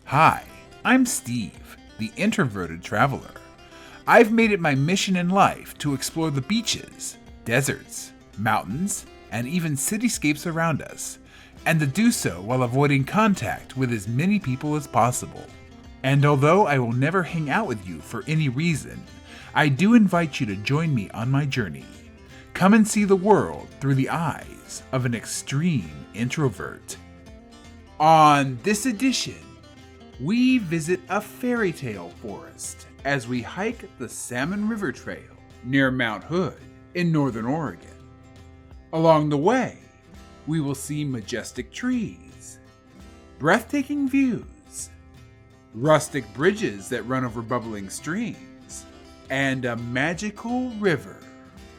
Hi, I'm Steve, the Introverted Traveler. I've made it my mission in life to explore the beaches, deserts, mountains, and even cityscapes around us, and to do so while avoiding contact with as many people as possible. And although I will never hang out with you for any reason, I do invite you to join me on my journey. Come and see the world through the eyes of an extreme introvert. On this edition, we visit a fairytale forest as we hike the Salmon River Trail near Mount Hood in northern Oregon. Along the way, we will see majestic trees, breathtaking views, rustic bridges that run over bubbling streams, and a magical river.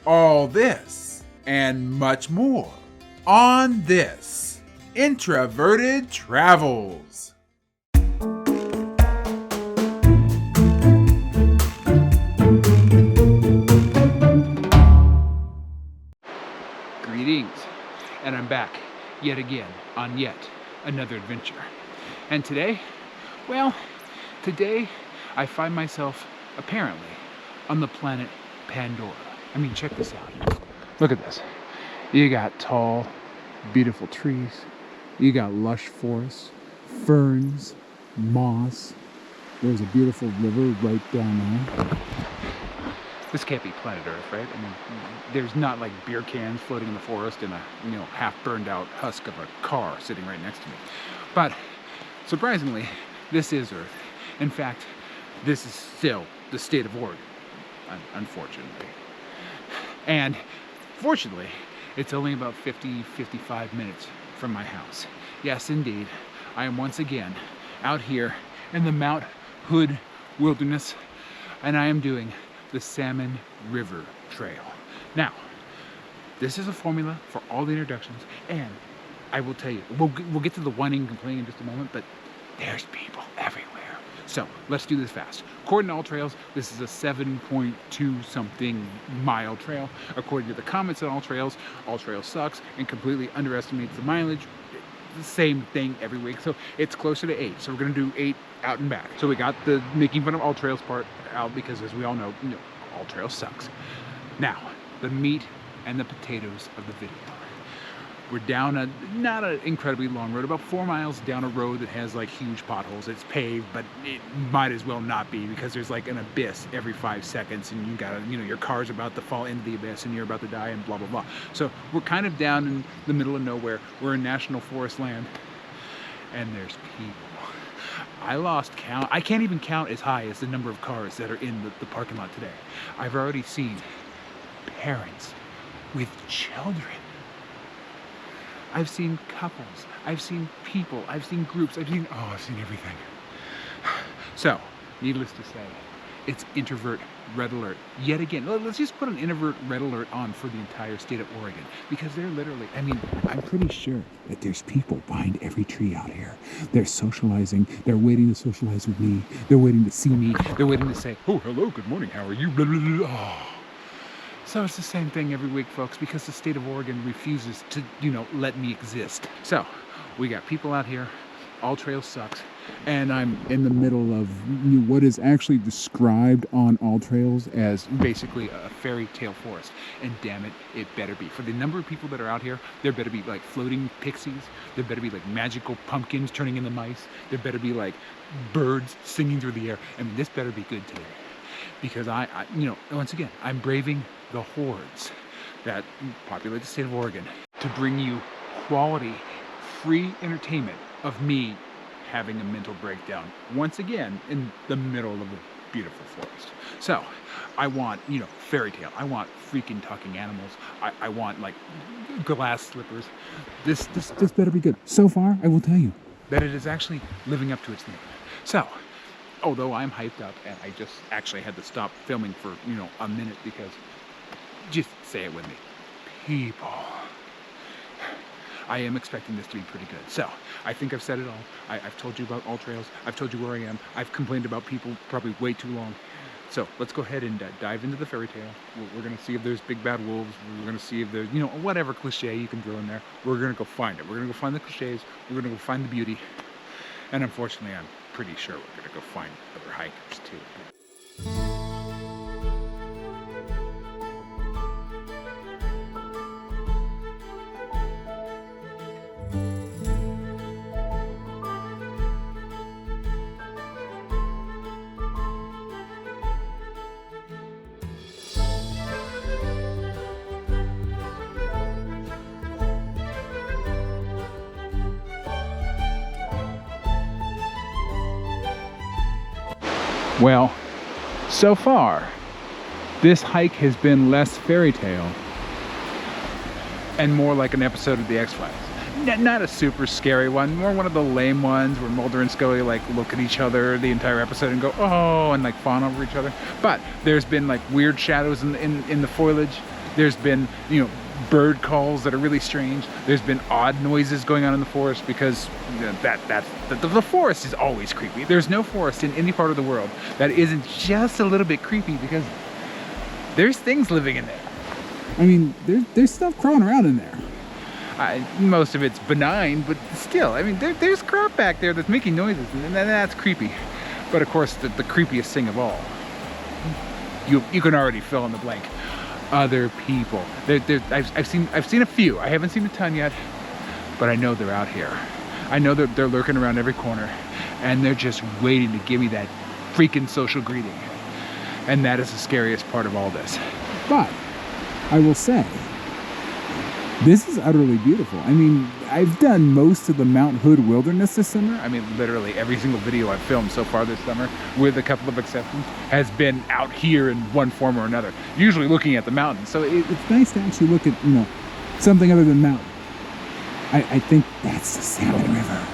All this and much more on this Introverted Travels. Greetings, and I'm back yet again on yet another adventure. And today I find myself apparently on the planet Pandora. I mean, check this out. Look at this. You got tall, beautiful trees. You got lush forests, ferns, moss. There's a beautiful river right down there. This can't be planet Earth, right? I mean, there's not like beer cans floating in the forest and a half burned out husk of a car sitting right next to me. But surprisingly, this is Earth. In fact, this is still the state of Oregon, unfortunately. And fortunately, it's only about 55 minutes from my house. Yes, indeed, I am once again out here in the Mount Hood wilderness, and I am doing the Salmon River Trail. Now, this is a formula for all the introductions, and I will tell you, we'll get to the whining and complaining in just a moment, but there's people everywhere. So let's do this fast. According to All Trails, this is a 7.2 something mile trail. According to the comments on All Trails sucks and completely underestimates the mileage. The same thing every week, so it's closer to 8. So we're gonna do 8 out and back. So we got the making fun of All Trails part out because, as we all know, All Trails sucks. Now, the meat and the potatoes of the video. We're down not an incredibly long road, about 4 miles down a road that has like huge potholes. It's paved, but it might as well not be because there's like an abyss every 5 seconds, and you gotta, your car's about to fall into the abyss and you're about to die and blah, blah, blah. So we're kind of down in the middle of nowhere. We're in national forest land, and there's people. I lost count. I can't even count as high as the number of cars that are in the parking lot today. I've already seen parents with children. I've seen couples, I've seen people, I've seen groups, I've seen everything. So, needless to say, it's Introvert Red Alert. Yet again, let's just put an Introvert Red Alert on for the entire state of Oregon. Because they're literally, I'm pretty sure that there's people behind every tree out here. They're socializing, they're waiting to socialize with me, they're waiting to see me, they're waiting to say, oh, hello, good morning, how are you, blah, blah, blah. Oh. So it's the same thing every week, folks, because the state of Oregon refuses to, let me exist. So we got people out here, All Trails sucks, and I'm in the middle of what is actually described on All Trails as basically a fairy tale forest. And damn it, it better be. For the number of people that are out here, there better be like floating pixies, there better be like magical pumpkins turning into mice, there better be like birds singing through the air. This better be good today. Because once again, I'm braving the hordes that populate the state of Oregon to bring you quality, free entertainment of me having a mental breakdown once again in the middle of a beautiful forest. So I want, Fairytale. I want freaking talking animals. I want like glass slippers. This better be good. So far, I will tell you that it is actually living up to its name. So, although I'm hyped up and I just actually had to stop filming for, a minute because, just say it with me, people. I am expecting this to be pretty good. So, I think I've said it all. I've told you about All Trails. I've told you where I am. I've complained about people probably way too long. So, let's go ahead and dive into the fairy tale. We're going to see if there's big bad wolves. We're going to see if there's, whatever cliche you can throw in there. We're going to go find it. We're going to go find the cliches. We're going to go find the beauty. And unfortunately, I'm pretty sure we're gonna go find other hikers too. Well, so far, this hike has been less fairy tale and more like an episode of The X-Files. Not a super scary one, more one of the lame ones where Mulder and Scully like look at each other the entire episode and go, oh, and like fawn over each other. But there's been like weird shadows in the foliage. There's been, you know, bird calls that are really strange. There's been odd noises going on in the forest because the forest is always creepy. There's no forest in any part of the world that isn't just a little bit creepy because there's things living in there. I mean, there's stuff crawling around in there. Most of it's benign, but still, I mean, there's crap back there that's making noises, and that's creepy. But of course, the creepiest thing of all, you can already fill in the blank. Other people. I've seen a few. I haven't seen a ton yet, but I know they're out here. I know they're lurking around every corner, and they're just waiting to give me that freaking social greeting. And that is the scariest part of all this. But I will say, this is utterly beautiful. I mean, I've done most of the Mount Hood wilderness this summer. I mean, literally every single video I've filmed so far this summer, with a couple of exceptions, has been out here in one form or another, usually looking at the mountains. So it's nice to actually look at, you know, something other than mountain. I think that's the Salmon River.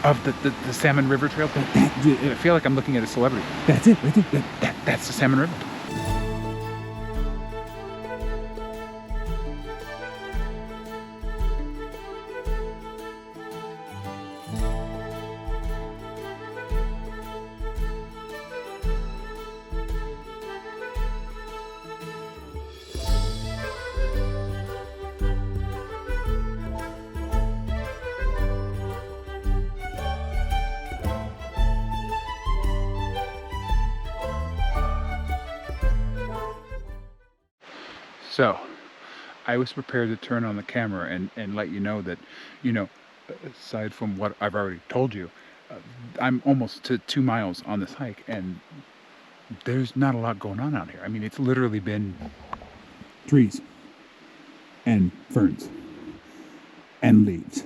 Of the Salmon River Trail? I feel like I'm looking at a celebrity. That's it, right there. That's the Salmon River. So, I was prepared to turn on the camera and let you know that, you know, aside from what I've already told you, I'm almost to 2 miles on this hike, and there's not a lot going on out here. I mean, it's literally been trees and ferns and leaves.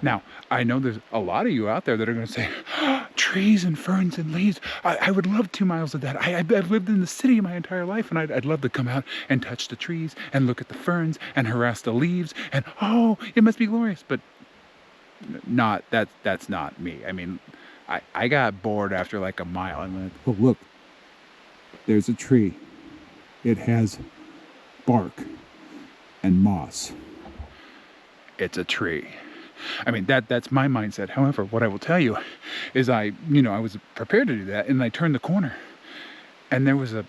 Now, I know there's a lot of you out there that are going to say, oh, trees and ferns and leaves. I would love 2 miles of that. I've lived in the city my entire life, and I'd love to come out and touch the trees and look at the ferns and harass the leaves. And, oh, it must be glorious. But that's not me. I mean, I got bored after like a mile. I went, oh, look, there's a tree. It has bark and moss. It's a tree. I mean, that's my mindset. However, what I will tell you is I was prepared to do that, and I turned the corner, and there was a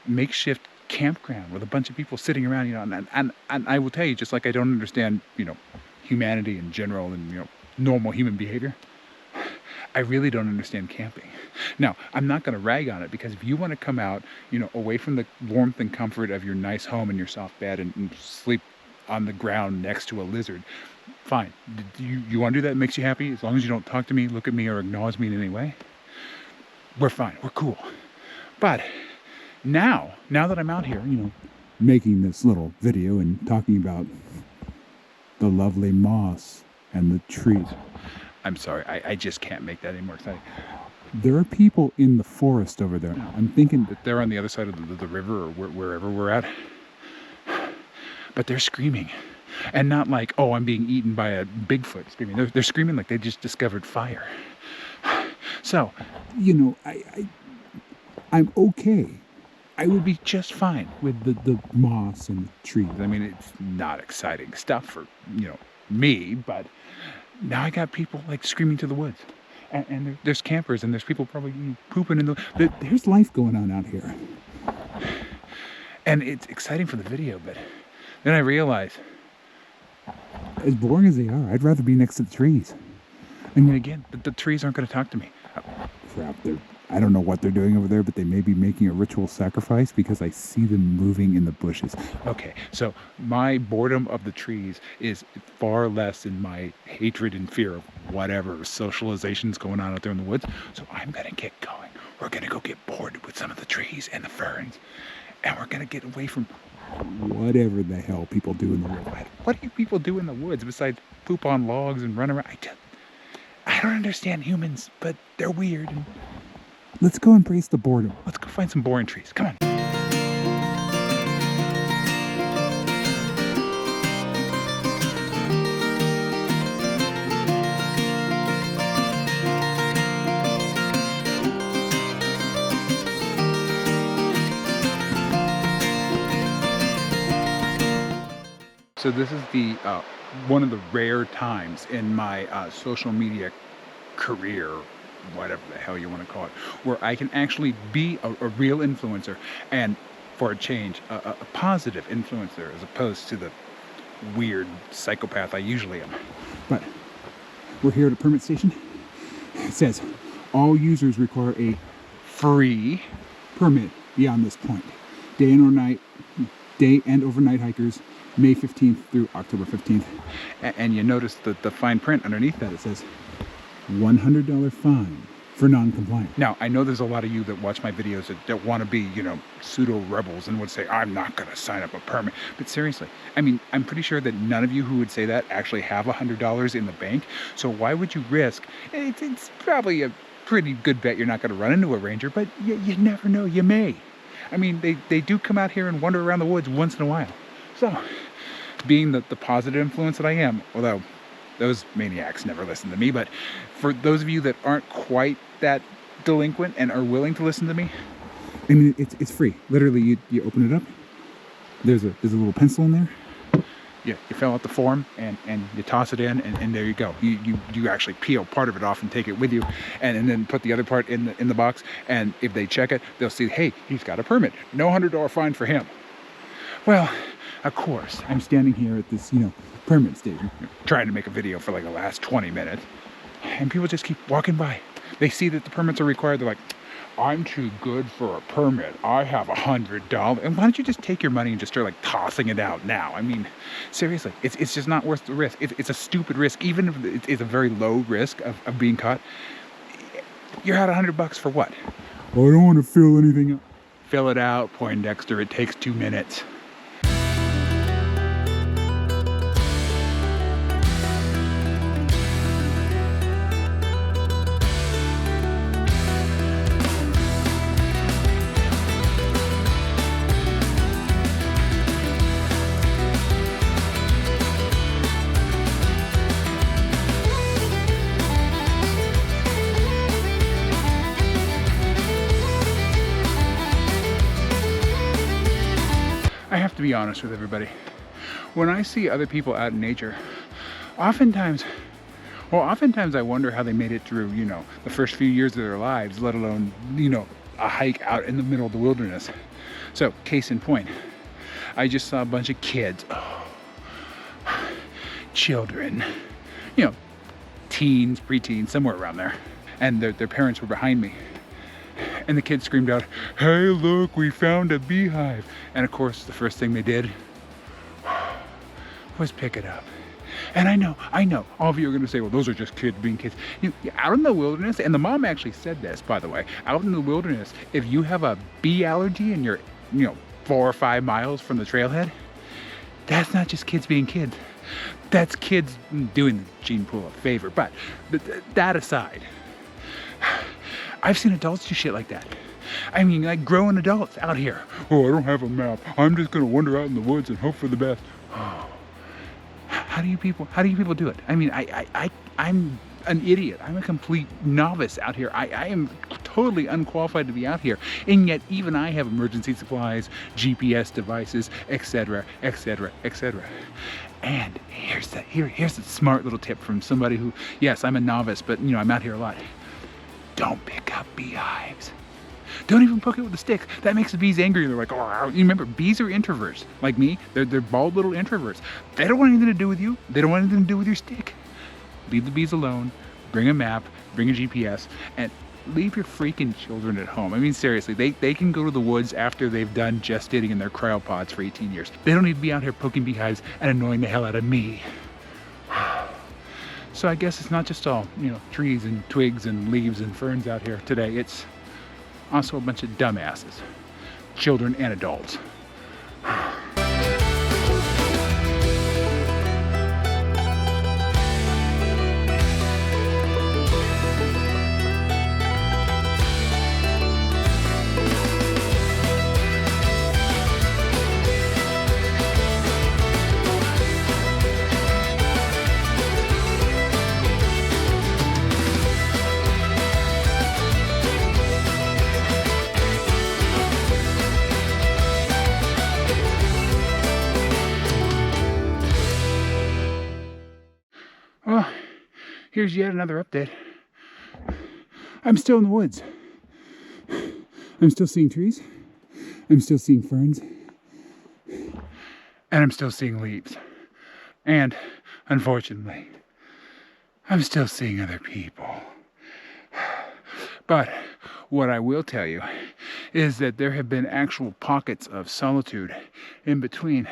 makeshift campground with a bunch of people sitting around, you know, and I will tell you, just like I don't understand, you know, humanity in general and, you know, normal human behavior, I really don't understand camping. Now, I'm not going to rag on it, because if you want to come out, you know, away from the warmth and comfort of your nice home and your soft bed and sleep on the ground next to a lizard, fine. You want to do that? It makes you happy? As long as you don't talk to me, look at me, or acknowledge me in any way, we're fine. We're cool. But now that I'm out here, you know, making this little video and talking about the lovely moss and the trees. I'm sorry. I just can't make that any more exciting. There are people in the forest over there. I'm thinking that they're on the other side of the river, or wherever we're at. But they're screaming. And not like, oh, I'm being eaten by a Bigfoot screaming. They're screaming like they just discovered fire. So, you know, I'm okay. I would be just fine with the moss and the trees. I mean, it's not exciting stuff for, you know, me, but now I got people like screaming to the woods. And there's campers, and there's people probably pooping in there's life going on out here. And it's exciting for the video, but then I realize, as boring as they are, I'd rather be next to the trees. And again, the trees aren't going to talk to me. Crap, I don't know what they're doing over there, but they may be making a ritual sacrifice because I see them moving in the bushes. Okay, so my boredom of the trees is far less than my hatred and fear of whatever socialization's going on out there in the woods. So I'm going to get going. We're going to go get bored with some of the trees and the ferns. And we're going to get away from whatever the hell people do in the woods. What do people do in the woods besides poop on logs and run around? I don't understand humans, but they're weird. And let's go embrace the boredom. Let's go find some boring trees. Come on. So this is the one of the rare times in my social media career, whatever the hell you want to call it, where I can actually be a real influencer, and for a change, a positive influencer, as opposed to the weird psychopath I usually am. But we're here at a permit station. It says all users require a free permit beyond this point. Day and overnight hikers, May 15th through October 15th. And you notice the fine print underneath that. It says $100 fine for non-compliance. Now, I know there's a lot of you that watch my videos that want to be, pseudo-rebels and would say, I'm not going to sign up a permit. But seriously, I mean, I'm pretty sure that none of you who would say that actually have $100 in the bank. So why would you risk? It's probably a pretty good bet you're not going to run into a ranger, but you never know. You may. I mean, they do come out here and wander around the woods once in a while. So, being the positive influence that I am, although those maniacs never listen to me, but for those of you that aren't quite that delinquent and are willing to listen to me, I mean, it's free. Literally, you open it up. There's a little pencil in there. You fill out the form and you toss it in, and there you go. You actually peel part of it off and take it with you, and then put the other part in the box. And if they check it, they'll see, hey, he's got a permit. No $100 fine for him. Well, of course, I'm standing here at this, permit station, trying to make a video for like the last 20 minutes, and people just keep walking by. They see that the permits are required. They're like, I'm too good for a permit. I have $100. And why don't you just take your money and just start like tossing it out now? I mean, seriously, it's just not worth the risk. It's a stupid risk. Even if it's a very low risk of being caught, you're out $100 for what? Well, I don't want to fill anything up. Fill it out, Poindexter. It takes 2 minutes. I have to be honest with everybody. When I see other people out in nature, oftentimes I wonder how they made it through, the first few years of their lives, let alone, a hike out in the middle of the wilderness. So, case in point, I just saw a bunch of kids, children, teens, preteens, somewhere around there. And their parents were behind me. And the kids screamed out, hey, look, we found a beehive. And of course, the first thing they did was pick it up. And I know, all of you are going to say, well, those are just kids being kids. Out in the wilderness, and the mom actually said this, by the way, out in the wilderness, if you have a bee allergy and you're, 4 or 5 miles from the trailhead, that's not just kids being kids. That's kids doing the gene pool a favor. But that aside, I've seen adults do shit like that. I mean, like grown adults out here. Oh, I don't have a map. I'm just gonna wander out in the woods and hope for the best. Oh. How do you people do it? I mean, I'm an idiot. I'm a complete novice out here. I am totally unqualified to be out here. And yet even I have emergency supplies, GPS devices, etc., etc., etc. And here's the smart little tip from somebody who, yes, I'm a novice, but I'm out here a lot. Don't pick up beehives. Don't even poke it with a stick. That makes the bees angry. They're like, oh, you remember, bees are introverts. Like me, they're bald little introverts. They don't want anything to do with you. They don't want anything to do with your stick. Leave the bees alone. bring a map, bring a GPS, and leave your freaking children at home. I mean, seriously, they can go to the woods after they've done gestating in their cryopods for 18 years. They don't need to be out here poking beehives and annoying the hell out of me. So I guess it's not just all, trees and twigs and leaves and ferns out here today. It's also a bunch of dumbasses, children and adults. Well, here's yet another update. I'm still in the woods. I'm still seeing trees. I'm still seeing ferns. And I'm still seeing leaves. And, unfortunately, I'm still seeing other people. But what I will tell you is that there have been actual pockets of solitude in between.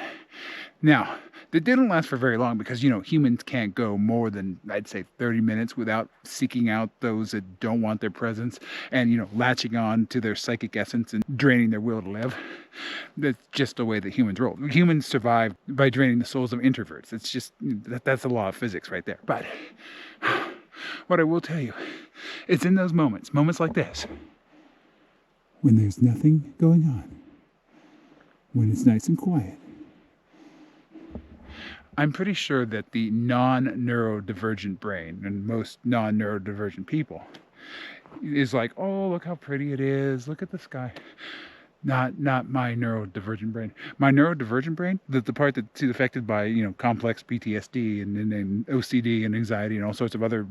Now, that didn't last for very long because, humans can't go more than, I'd say, 30 minutes without seeking out those that don't want their presence and, latching on to their psychic essence and draining their will to live. That's just the way that humans roll. Humans survive by draining the souls of introverts. It's just, that's the law of physics right there. But what I will tell you, it's in those moments like this, when there's nothing going on, when it's nice and quiet. I'm pretty sure that the non-neurodivergent brain, and most non-neurodivergent people, is like, oh, look how pretty it is. Look at the sky. Not my neurodivergent brain. My neurodivergent brain, the part that's affected by, complex PTSD and OCD and anxiety and all sorts of other,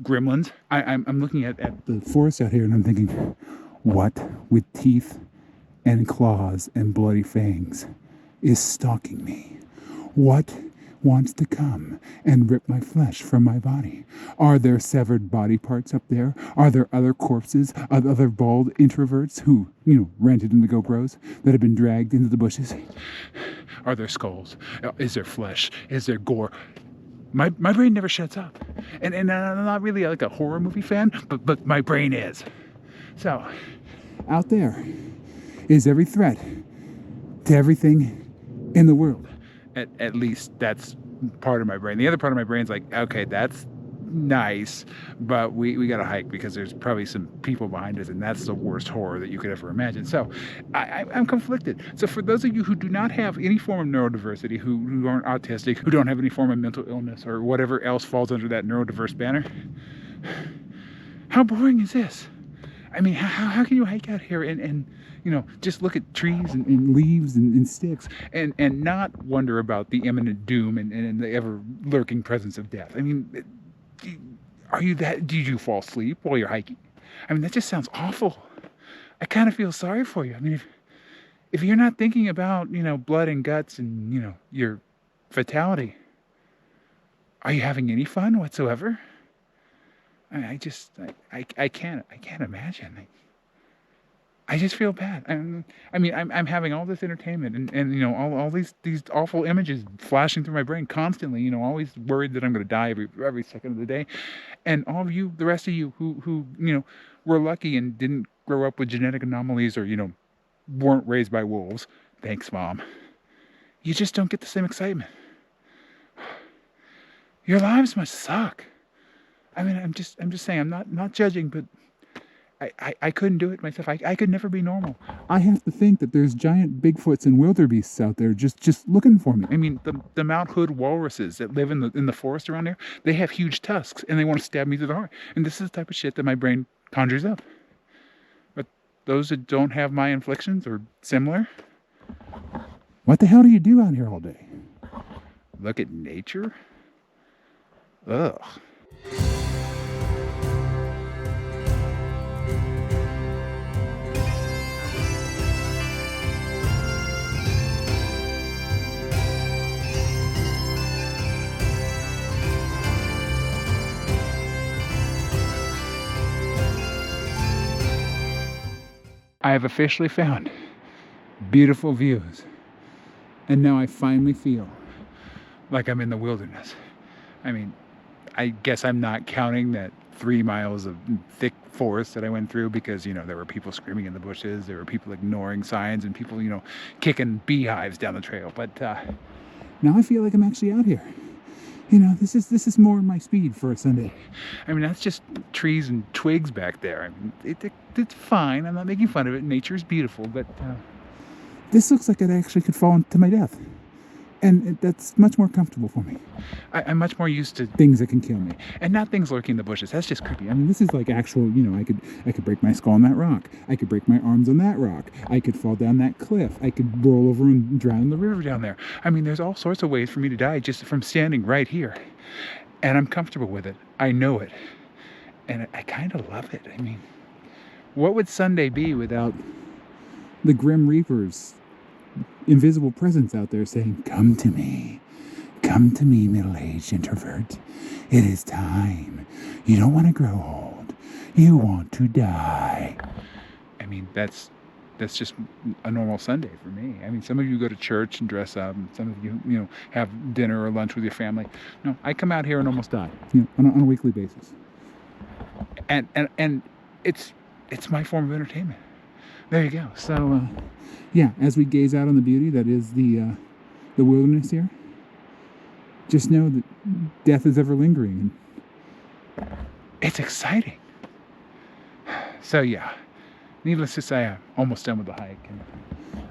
gremlins. I'm looking at the forest out here and I'm thinking, what with teeth and claws and bloody fangs is stalking me? What wants to come and rip my flesh from my body? Are there severed body parts up there? Are there other corpses of other bald introverts who, rented into GoPros that have been dragged into the bushes? Are there skulls? Is there flesh? Is there gore? My brain never shuts up. And I'm not really like a horror movie fan, but my brain is. So, out there is every threat to everything in the world. At least that's part of my brain. The other part of my brain's like, okay, that's nice, but we got to hike because there's probably some people behind us, and that's the worst horror that you could ever imagine. So I'm conflicted. So for those of you who do not have any form of neurodiversity, who aren't autistic, who don't have any form of mental illness or whatever else falls under that neurodiverse banner, how boring is this? I mean, how can you hike out here and just look at trees and leaves and sticks and not wonder about the imminent doom and the ever lurking presence of death? I mean, did you fall asleep while you're hiking? I mean, that just sounds awful. I kind of feel sorry for you. I mean, if you're not thinking about, blood and guts and, your fatality, are you having any fun whatsoever? I can't imagine. I just feel bad. I'm having all this entertainment and all these awful images flashing through my brain constantly. Always worried that I'm going to die every second of the day. And all of you, the rest of you who were lucky and didn't grow up with genetic anomalies or weren't raised by wolves. Thanks, Mom. You just don't get the same excitement. Your lives must suck. I mean, I'm just saying, I'm not judging, but I couldn't do it myself. I could never be normal. I have to think that there's giant Bigfoots and wildebeests out there just looking for me. I mean, the Mount Hood walruses that live in the forest around there, they have huge tusks and they want to stab me through the heart. And this is the type of shit that my brain conjures up. But those that don't have my inflictions or similar, what the hell do you do out here all day? Look at nature? Ugh. I have officially found beautiful views. And now I finally feel like I'm in the wilderness. I mean, I guess I'm not counting that 3 miles of thick forest that I went through because, you know, there were people screaming in the bushes, there were people ignoring signs, and people, you know, kicking beehives down the trail. But now I feel like I'm actually out here. You know, this is more my speed for a Sunday. I mean, that's just trees and twigs back there. I mean, it's fine. I'm not making fun of it. Nature's beautiful, but this looks like it actually could fall into my death. And that's much more comfortable for me. I'm much more used to things that can kill me. And not things lurking in the bushes. That's just creepy. I mean, this is like actual, you know, I could break my skull on that rock. I could break my arms on that rock. I could fall down that cliff. I could roll over and drown in the river down there. I mean, there's all sorts of ways for me to die just from standing right here. And I'm comfortable with it. I know it. And I kind of love it. I mean, what would Sunday be without the Grim Reaper's invisible presence out there saying, come to me, middle-aged introvert. It is time. You don't want to grow old. You want to die. I mean, that's just a normal Sunday for me. I mean, some of you go to church and dress up, and some of you, you know, have dinner or lunch with your family. No, I come out here and almost die. You know, on a weekly basis. And it's my form of entertainment. There you go. So, yeah, as we gaze out on the beauty that is the wilderness here, just know that death is ever lingering. It's exciting. So, yeah, needless to say, I'm almost done with the hike. And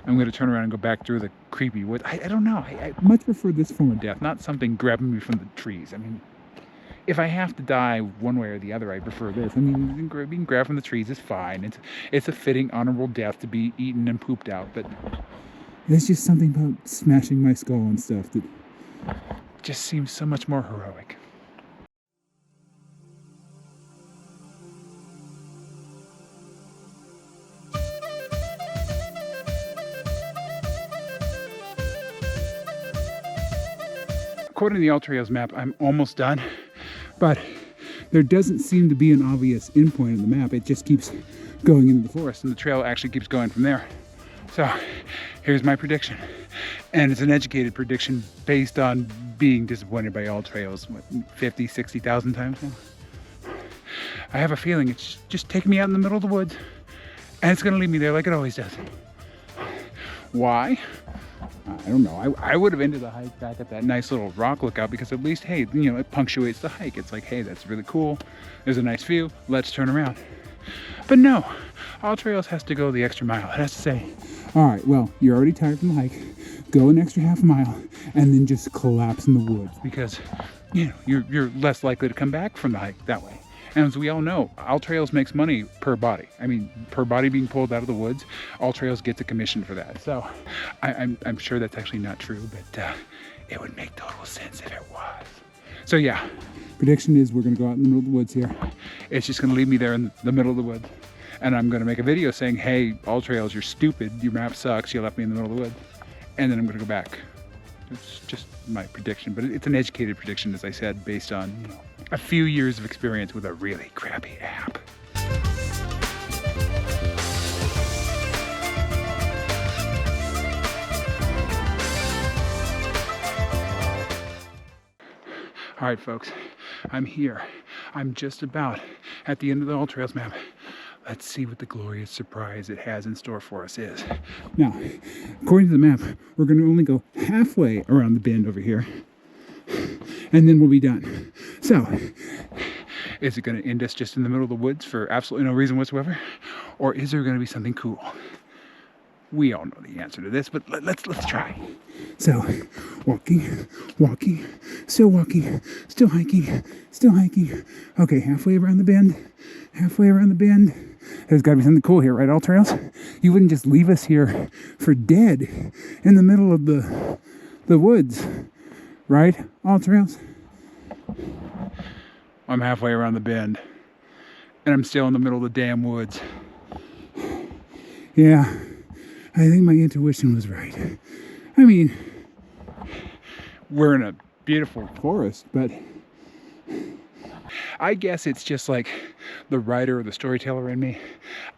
I'm going to turn around and go back through the creepy woods. I don't know. I much prefer this form of death, not something grabbing me from the trees. I mean, if I have to die one way or the other, I prefer this. I mean, being grabbed from the trees is fine. It's a fitting, honorable death to be eaten and pooped out. But there's just something about smashing my skull and stuff that just seems so much more heroic. According to the All Trails map, I'm almost done. But there doesn't seem to be an obvious endpoint on the map. It just keeps going into the forest, and the trail actually keeps going from there. So here's my prediction. And it's an educated prediction based on being disappointed by All Trails, 50, 60,000 times now. I have a feeling it's just taking me out in the middle of the woods, and it's gonna leave me there like it always does. Why? I don't know. I would have ended the hike back at that nice little rock lookout because at least, hey, you know, it punctuates the hike. It's like, hey, that's really cool. There's a nice view. Let's turn around. But no, All Trails has to go the extra mile. It has to say, all right, well, you're already tired from the hike. Go an extra half a mile and then just collapse in the woods. Because, you know, you're less likely to come back from the hike that way. And as we all know, All Trails makes money per body. I mean, per body being pulled out of the woods, All Trails gets a commission for that. So I'm sure that's actually not true, but it would make total sense if it was. So yeah. Prediction is we're going to go out in the middle of the woods here. It's just going to leave me there in the middle of the woods. And I'm going to make a video saying, hey, All Trails, you're stupid. Your map sucks. You left me in the middle of the woods. And then I'm going to go back. It's just my prediction, but it's an educated prediction, as I said, based on, you know, a few years of experience with a really crappy app. All right, folks, I'm here. I'm just about at the end of the All Trails map. Let's see what the glorious surprise it has in store for us is. Now, according to the map, we're going to only go halfway around the bend over here, and then we'll be done. So, is it going to end us just in the middle of the woods for absolutely no reason whatsoever? Or is there going to be something cool? We all know the answer to this, but let's try. So, walking, still walking, still hiking. Okay, halfway around the bend. There's got to be something cool here, right, All Trails? You wouldn't just leave us here for dead in the middle of the woods, right, All Trails? I'm halfway around the bend, and I'm still in the middle of the damn woods. Yeah, I think my intuition was right. I mean, we're in a beautiful forest, but I guess it's just like the writer or the storyteller in me.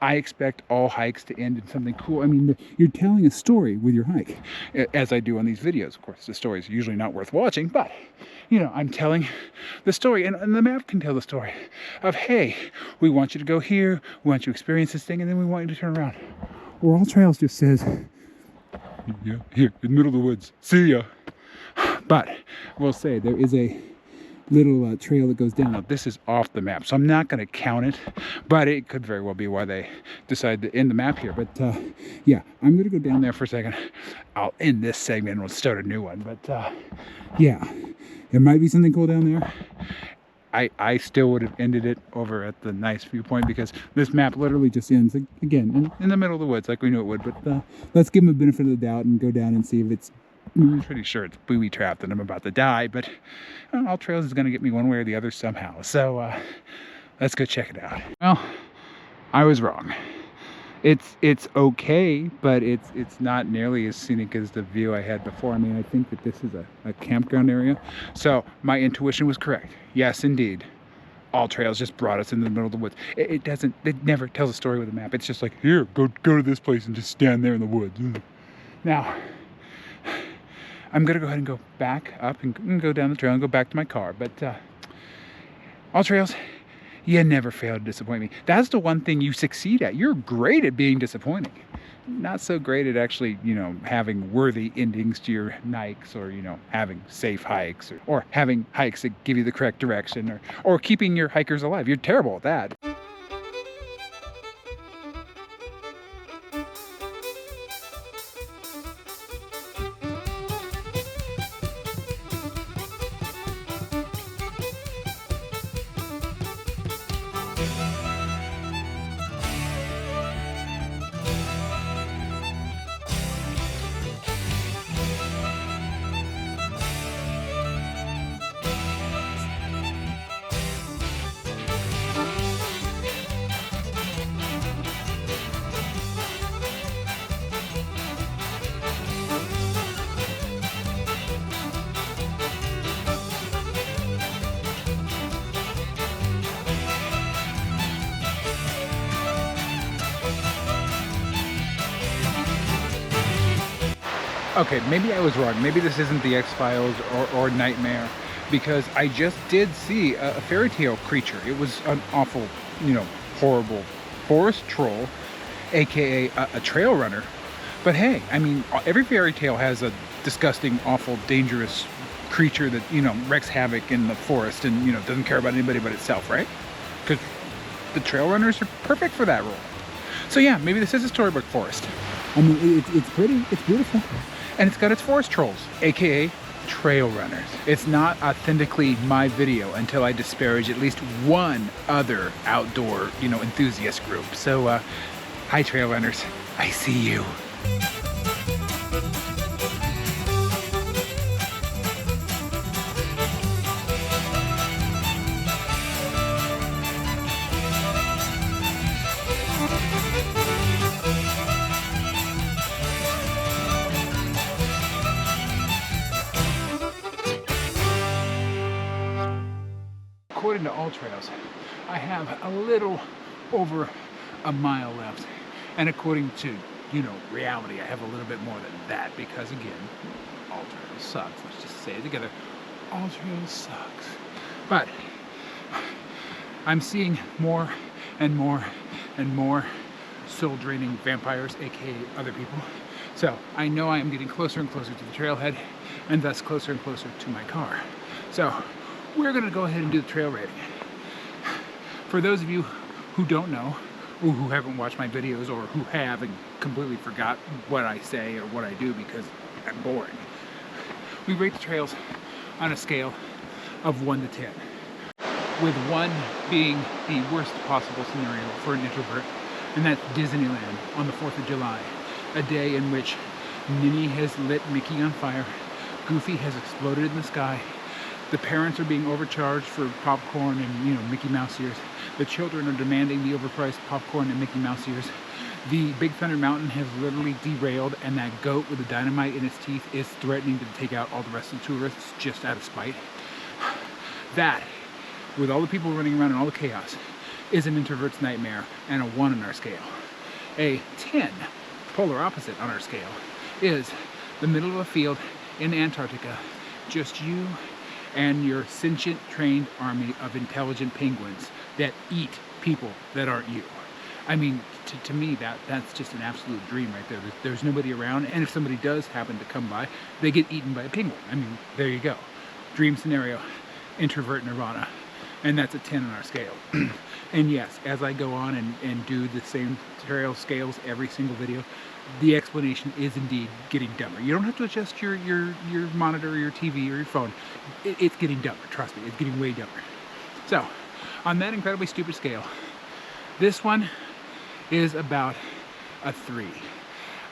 I expect all hikes to end in something cool. I mean, you're telling a story with your hike, as I do on these videos. Of course, the story is usually not worth watching, but, you know, I'm telling the story, and the map can tell the story of, hey, we want you to go here, we want you to experience this thing, and then we want you to turn around. Or All Trails just says, yeah, here, in the middle of the woods. See ya. But we'll say there is a little trail that goes down. Now, this is off the map, so I'm not going to count it, but it could very well be why they decided to end the map here. But yeah, I'm going to go down there for a second. I'll end this segment and we'll start a new one. But yeah, there might be something cool down there. I still would have ended it over at the nice viewpoint because this map literally just ends again in the middle of the woods like we knew it would. But let's give them a benefit of the doubt and go down and see if it's... I'm pretty sure it's booby trapped and I'm about to die, but All Trails is going to get me one way or the other somehow. So let's go check it out. Well, I was wrong. It's okay, but it's not nearly as scenic as the view I had before. I mean, I think that this is a campground area. So my intuition was correct. Yes, indeed. All Trails just brought us into the middle of the woods. It never tells a story with a map. It's just like, here, go to this place and just stand there in the woods. Now, I'm going to go ahead and go back up and go down the trail and go back to my car. But All Trails, you never fail to disappoint me. That's the one thing you succeed at. You're great at being disappointing. Not so great at actually, you know, having worthy endings to your hikes, or, you know, having safe hikes, or having hikes that give you the correct direction, or keeping your hikers alive. You're terrible at that. Okay, maybe I was wrong. Maybe this isn't the X-Files or Nightmare, because I just did see a Fairytale creature. It was an awful, you know, horrible forest troll, aka a trail runner. But hey, I mean, every Fairytale has a disgusting, awful, dangerous creature that, you know, wreaks havoc in the forest and, you know, doesn't care about anybody but itself, right? Because the trail runners are perfect for that role. So yeah, maybe this is a storybook forest. I mean, it's pretty, it's beautiful. And it's got its forest trolls, aka trail runners. It's not authentically my video until I disparage at least one other outdoor, you know, enthusiast group. So, hi trail runners, I see you. According to All Trails, I have a little over a mile left, and according to, you know, reality, I have a little bit more than that, because again, All Trails sucks. Let's just say it together, All Trails sucks. But I'm seeing more and more and more soul-draining vampires, aka other people. So I know I am getting closer and closer to the trailhead, and thus closer and closer to my car. So we're going to go ahead and do the trail rating. For those of you who don't know, or who haven't watched my videos, or who have and completely forgot what I say or what I do because I'm boring, we rate the trails on a scale of 1 to 10, with 1 being the worst possible scenario for an introvert, and that's Disneyland on the 4th of July, a day in which Minnie has lit Mickey on fire, Goofy has exploded in the sky, the parents are being overcharged for popcorn and, you know, Mickey Mouse ears. The children are demanding the overpriced popcorn and Mickey Mouse ears. The Big Thunder Mountain has literally derailed, and that goat with the dynamite in its teeth is threatening to take out all the rest of the tourists just out of spite. That with all the people running around and all the chaos, is an introvert's nightmare and a 1 on our scale. A 10, polar opposite on our scale, is the middle of a field in Antarctica, just you and your sentient trained army of intelligent penguins that eat people that aren't you. I mean, to me, that's just an absolute dream right there. There's nobody around, and if somebody does happen to come by, they get eaten by a penguin. I mean, there you go. Dream scenario, introvert nirvana. And that's a 10 on our scale. And yes, as I go on and do the same trail scales every single video, the explanation is indeed getting dumber. You don't have to adjust your monitor or your TV or your phone. It's getting dumber, trust me, it's getting way dumber. So, on that incredibly stupid scale, this one is about a 3.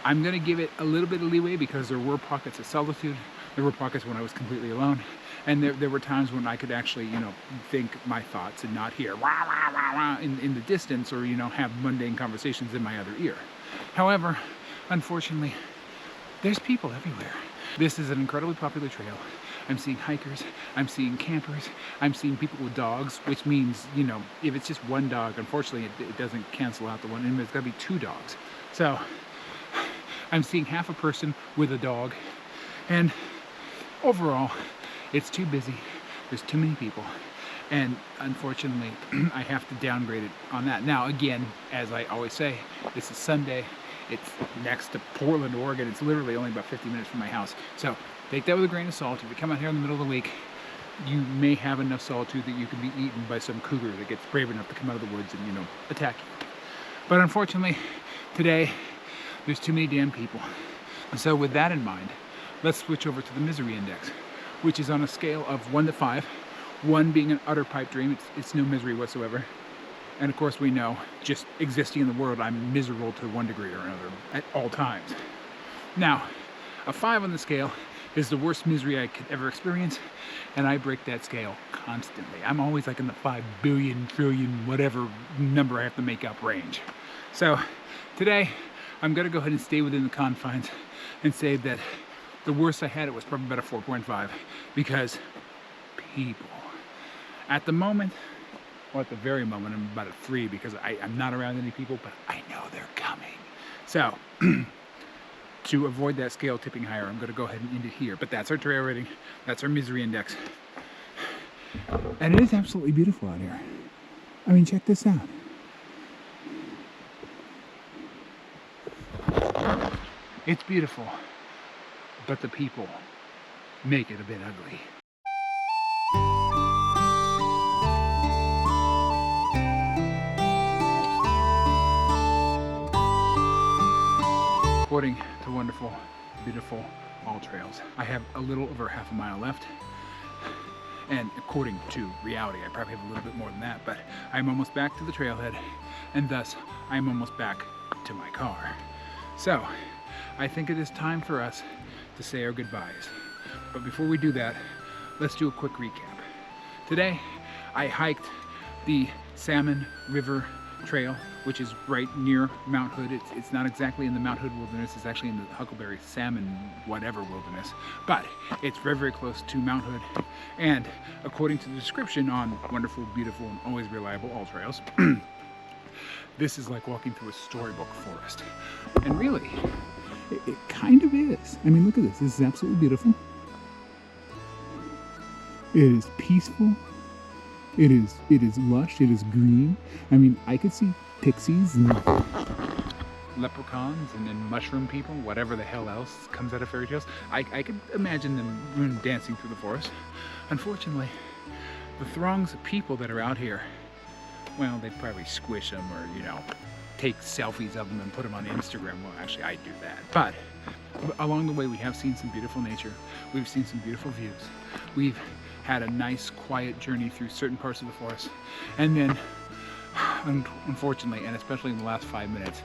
I'm gonna give it a little bit of leeway because there were pockets of solitude. There were pockets when I was completely alone. And there were times when I could actually, think my thoughts and not hear wah, wah, wah, wah in the distance, or, have mundane conversations in my other ear. However, unfortunately, there's people everywhere. This is an incredibly popular trail. I'm seeing hikers, I'm seeing campers, I'm seeing people with dogs, which means, if it's just one dog, unfortunately, it doesn't cancel out the one, and there's gotta be 2 dogs. So, I'm seeing half a person with a dog, and overall, it's too busy, there's too many people, and unfortunately, I have to downgrade it on that. Now, again, as I always say, this is Sunday, it's next to Portland, Oregon, it's literally only about 50 minutes from my house, so take that with a grain of salt. If you come out here in the middle of the week, you may have enough solitude that you can be eaten by some cougar that gets brave enough to come out of the woods and, attack you. But unfortunately, today, there's too many damn people. And so with that in mind, let's switch over to the misery index, which is on a scale of 1 to 5, 1 being an utter pipe dream, it's no misery whatsoever. And of course we know, just existing in the world, I'm miserable to 1 degree or another at all times. Now, a 5 on the scale is the worst misery I could ever experience, and I break that scale constantly. I'm always like in the 5 billion, trillion, whatever number I have to make up range. So today, I'm gonna go ahead and stay within the confines and say that the worst I had it was probably about a 4.5, because people. At the moment, well, at the very moment, I'm about a 3 because I'm not around any people, but I know they're coming. So, to avoid that scale tipping higher, I'm going to go ahead and end it here. But that's our trail rating. That's our misery index. And it is absolutely beautiful out here. I mean, check this out. It's beautiful, but the people make it a bit ugly. According to wonderful, beautiful all trails, I have a little over half a mile left. And according to reality, I probably have a little bit more than that, but I'm almost back to the trailhead, and thus I'm almost back to my car. So, I think it is time for us to say our goodbyes. But before we do that, let's do a quick recap. Today, I hiked the Salmon River Trail, which is right near Mount Hood. It's not exactly in the Mount Hood wilderness, it's actually in the Huckleberry Salmon whatever wilderness, but it's very, very close to Mount Hood. And according to the description on wonderful, beautiful, and always reliable all trails, this is like walking through a storybook forest. And really, It kind of is. I mean, look at this. This is absolutely beautiful. It is peaceful. It is lush. It is green. I mean, I could see pixies and leprechauns and mushroom people, whatever the hell else comes out of fairy tales. I could imagine them dancing through the forest. Unfortunately, the throngs of people that are out here, well, they'd probably squish them or, take selfies of them and put them on Instagram. Well, actually, I do that. But along the way, we have seen some beautiful nature. We've seen some beautiful views. We've had a nice, quiet journey through certain parts of the forest. And then, unfortunately, and especially in the last 5 minutes,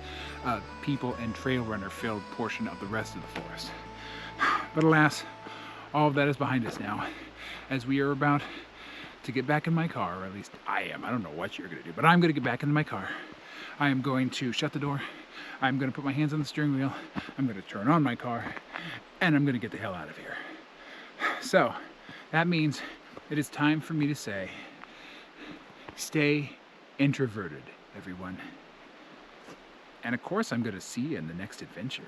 people and trail runner filled portion of the rest of the forest. But alas, all of that is behind us now, as we are about to get back in my car, or at least I am. I don't know what you're gonna do, but I'm gonna get back into my car. I am going to shut the door. I'm gonna put my hands on the steering wheel. I'm gonna turn on my car, and I'm gonna get the hell out of here. So, that means it is time for me to say Stay introverted, everyone. And of course, I'm going to see you in the next adventure.